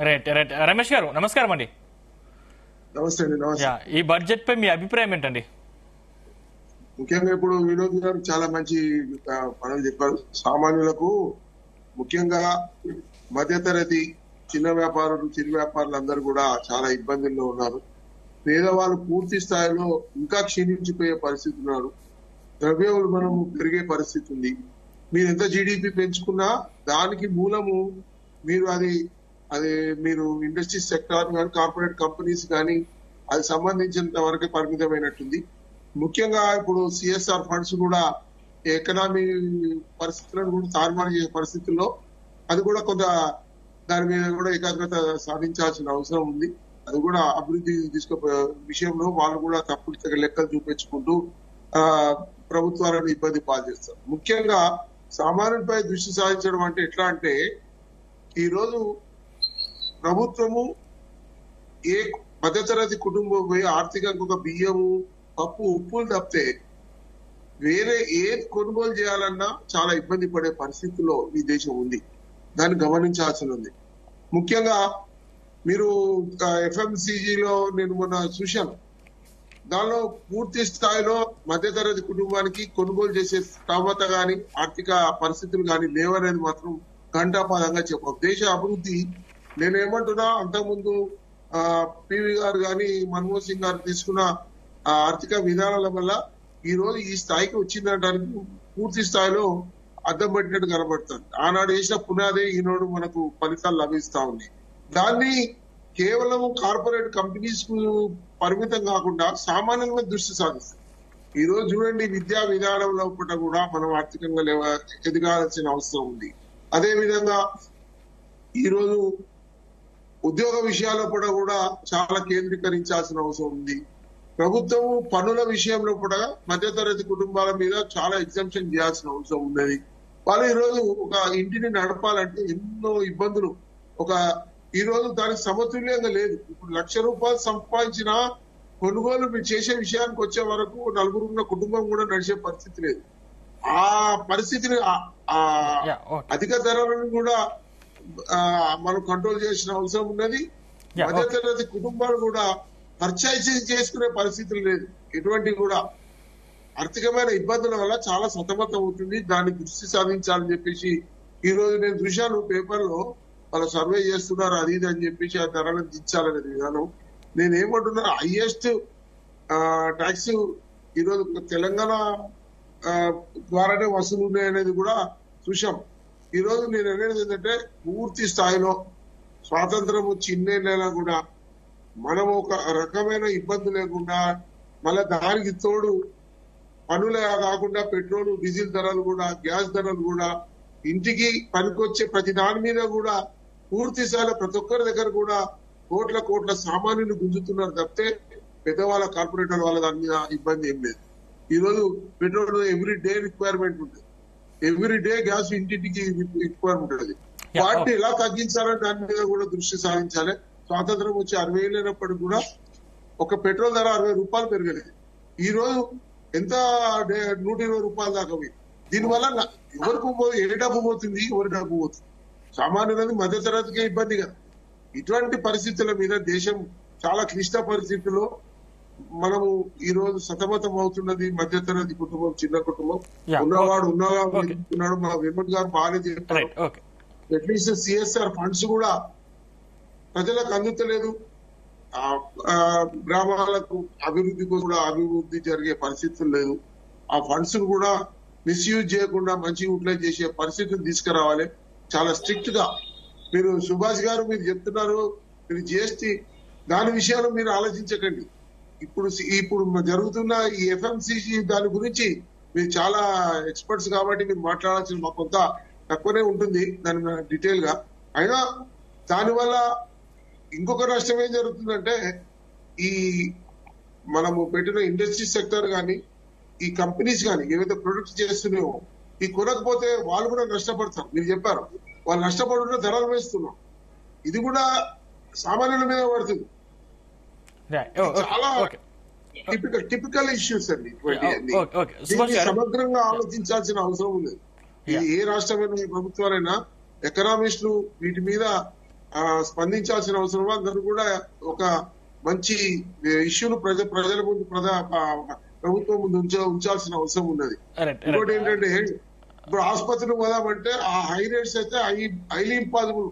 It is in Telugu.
రైట్ రైట్ రమేష్ గారు నమస్కారం అండి. నమస్తే అండి. నమస్తే. ఈ బడ్జెట్ పై మీ అభిప్రాయం ఏంటండి? ముఖ్యంగా ఇప్పుడు వినోద్ గారు చాలా మంచి పనులు చెప్పారు. సామాన్యులకు ముఖ్యంగా మధ్యతరగతి చిన్న వ్యాపారులు చిరు వ్యాపారులు అందరూ కూడా చాలా ఇబ్బందుల్లో ఉన్నారు. పేదవాళ్ళు పూర్తి స్థాయిలో ఇంకా క్షీణించిపోయే పరిస్థితి ఉన్నారు. ద్రవ్యోల్బణము పెరిగే పరిస్థితి ఉంది. మీరు ఎంత జీడిపి పెంచుకున్నా దానికి మూలము మీరు అది మీరు ఇండస్ట్రీ సెక్టార్ కానీ కార్పొరేట్ కంపెనీస్ కానీ అది సంబంధించినంత వరకే పరిమితమైనట్టుంది. ముఖ్యంగా ఇప్పుడు సిఎస్ఆర్ ఫండ్స్ కూడా ఎకనామీ పరిస్థితులను కూడా తారుమారు చేసే పరిస్థితుల్లో అది కూడా కొంత దాని మీద కూడా ఏకాగ్రత సాధించాల్సిన అవసరం ఉంది. అది కూడా అభివృద్ధి తీసుకుపోయే విషయంలో వాళ్ళు కూడా తప్పులు లెక్కలు చూపించుకుంటూ ప్రభుత్వాలను ఇబ్బంది పాలు చేస్తారు. ముఖ్యంగా సామాన్యులపై దృష్టి సాధించడం అంటే ఎట్లా అంటే ఈ రోజు ప్రభుత్వము ఏ మధ్యతరగతి కుటుంబం పోయి ఆర్థికంగా ఒక బియ్యము పప్పు ఉప్పులు తప్పితే వేరే ఏది కొనుగోలు చేయాలన్నా చాలా ఇబ్బంది పడే పరిస్థితుల్లో ఈ దేశం ఉంది. దాన్ని గమనించాల్సి ఉంది. ముఖ్యంగా మీరు ఎఫ్ఎంసీజీలో నేను మొన్న చూశాను. దానిలో పూర్తి స్థాయిలో మధ్యతరగతి కుటుంబానికి కొనుగోలు చేసే స్తోమత గాని ఆర్థిక పరిస్థితులు గాని లేవనేది మాత్రం ఘంటాపదంగా చెప్పాం. దేశ అభివృద్ధి నేనేమంటున్నా అంతకుముందు పివి గారు గాని మన్మోహన్ సింగ్ గారు తీసుకున్న ఆర్థిక విధానాల వల్ల ఈ రోజు ఈ స్థాయికి వచ్చిందనడానికి పూర్తి స్థాయిలో అద్దం పట్టినట్టు కనబడుతుంది. ఆనాడు వేసిన పునాదే ఈనాడు మనకు ఫలితాలు లభిస్తా ఉంది. దాన్ని కేవలం కార్పొరేట్ కంపెనీస్ కు పరిమితం కాకుండా సామాన్యుల మీద దృష్టి సాధిస్తుంది. ఈ రోజు చూడండి, విద్యా విధానంలో కూడా మనం ఆర్థికంగా ఎదగాల్సిన అవసరం ఉంది. అదే విధంగా ఈ రోజు ఉద్యోగ విషయాల్లో కూడా చాలా కేంద్రీకరించాల్సిన అవసరం ఉంది. ప్రభుత్వం పన్నుల విషయంలో కూడా మధ్యతరగతి కుటుంబాల మీద చాలా ఎగ్జంప్షన్ చేయాల్సిన అవసరం ఉన్నది. వాళ్ళు ఈ రోజు ఒక ఇంటిని నడపాలంటే ఎన్నో ఇబ్బందులు ఈ రోజు దానికి సమతుల్యంగా లేదు. ఇప్పుడు ₹1,00,000 సంపాదించిన కొనుగోలు మీరు చేసే విషయానికి వచ్చే వరకు నలుగురు ఉన్న కుటుంబం కూడా నడిచే పరిస్థితి లేదు. ఆ పరిస్థితిని అధిక ధరలను కూడా మనం కంట్రోల్ చేసిన అవసరం ఉన్నది. మధ్యతరగతి కుటుంబాలు కూడా పర్చేసింగ్ చేసుకునే పరిస్థితులు లేదు. ఎటువంటి కూడా ఆర్థికమైన ఇబ్బందుల వల్ల చాలా సతమతం అవుతుంది. దాన్ని దృష్టి సాధించాలని చెప్పేసి ఈ రోజు నేను చూశాను పేపర్ లో వాళ్ళు సర్వే చేస్తున్నారు అది ఇది అని చెప్పేసి ఆ ధరలను దించాలనే విధానం. నేనేమంటున్నా హైయెస్ట్ ట్యాక్స్ ఈరోజు తెలంగాణ ద్వారానే వసూలు ఉన్నాయనేది కూడా చూశాం. ఈ రోజు నేను అనేది ఏంటంటే పూర్తి స్థాయిలో స్వాతంత్రం వచ్చి ఇన్నేళ్ళైనా కూడా మనం ఒక రకమైన ఇబ్బంది లేకుండా మళ్ళీ దానికి తోడు పనులే కాకుండా పెట్రోల్ డీజిల్ ధరలు కూడా గ్యాస్ ధరలు కూడా ఇంటికి పనికొచ్చే ప్రతి దాని మీద కూడా పూర్తి స్థాయిలో ప్రతి ఒక్కరి దగ్గర కూడా కోట్ల సామాన్యులు గుంజుతున్నారు తప్పితే పెద్దవాళ్ళ కార్పొరేటర్ వాళ్ళ దాని మీద ఇబ్బంది ఏం లేదు. ఈ రోజు పెట్రోల్ ఎవ్రీ డే రిక్వైర్మెంట్ ఉంటుంది. ఎవ్రీ డే గ్యాస్ ఇంటింటికి రిక్వైర్మెంట్ ఉంటుంది. వాటిని ఎలా తగ్గించాలని దాని మీద కూడా దృష్టి సాధించాలి. స్వాతంత్రం వచ్చి 60 ఏళ్ళు అయినప్పటికీ కూడా ఒక పెట్రోల్ ధర ₹60 పెరగలేదు. ఈ రోజు ఎంత ₹120 దాకా పోయింది. దీనివల్ల ఎవరికి ఏ డబ్బు పోతుంది, ఎవరి డబ్బు పోతుంది? సామాన్యులది మధ్యతరగతికే ఇబ్బంది కదా. ఇటువంటి పరిస్థితుల మీద దేశం చాలా క్లిష్ట పరిస్థితుల్లో మనము ఈ రోజు సతమతం అవుతున్నది. మధ్యతరగతి కుటుంబం, చిన్న కుటుంబం ఉన్నవాడు ఉన్నవాడు మా విమల్ గారు బాగానే చెప్తారు. అట్లీస్ట్ సిఎస్ఆర్ ఫండ్స్ కూడా ప్రజలకు అందుతలేదు. గ్రామాలకు అభివృద్ధి జరిగే పరిస్థితులు లేదు. ఆ ఫండ్స్ కూడా మిస్యూజ్ చేయకుండా మంచి యూటిలైజ్ చేసే పరిస్థితులు తీసుకురావాలి. చాలా స్ట్రిక్ట్ గా మీరు సుభాష్ గారు మీరు చెప్తున్నారు మీరు జిఎస్టీ దాని విషయాలు మీరు ఆలోచించకండి. ఇప్పుడు జరుగుతున్న ఈ ఎఫ్ఎంసీజీ దాని గురించి మీరు చాలా ఎక్స్పర్ట్స్ కాబట్టి మీరు మాట్లాడాల్సిన మాకు కొంత తక్కువనే ఉంటుంది దాని డీటెయిల్ గా. అయినా దానివల్ల ఇంకొక నష్టం ఏం జరుగుతుందంటే ఈ మనము పెట్టిన ఇండస్ట్రీ సెక్టర్ కానీ ఈ కంపెనీస్ కానీ ఏవైతే ప్రొడక్ట్స్ చేస్తున్నాయో ఈ కొనకపోతే వాళ్ళు కూడా నష్టపడతారు. మీరు చెప్పారు వాళ్ళు నష్టపడుతున్న ధరలు వేస్తున్నాం. ఇది కూడా సామాన్యుల మీద పడుతుంది. చాలా టిపికల్ ఇష్యూస్ అండి. సమగ్రంగా ఆలోచించాల్సిన అవసరం ఉంది. ఏ రాష్ట్రమైన ప్రభుత్వాలైనా ఎకనామిస్టులు వీటి మీద స్పందించాల్సిన అవసరం, అందరూ కూడా ఒక మంచి ఇష్యూను ప్రజల ముందు ప్రభుత్వం ముందు ఉంచాల్సిన అవసరం ఉన్నది. ఇంకోటి ఏంటంటే ఇప్పుడు ఆసుపత్రికి పోదామంటే ఆ హై రేట్స్ అయితే హైలీ ఇంపాసిబుల్.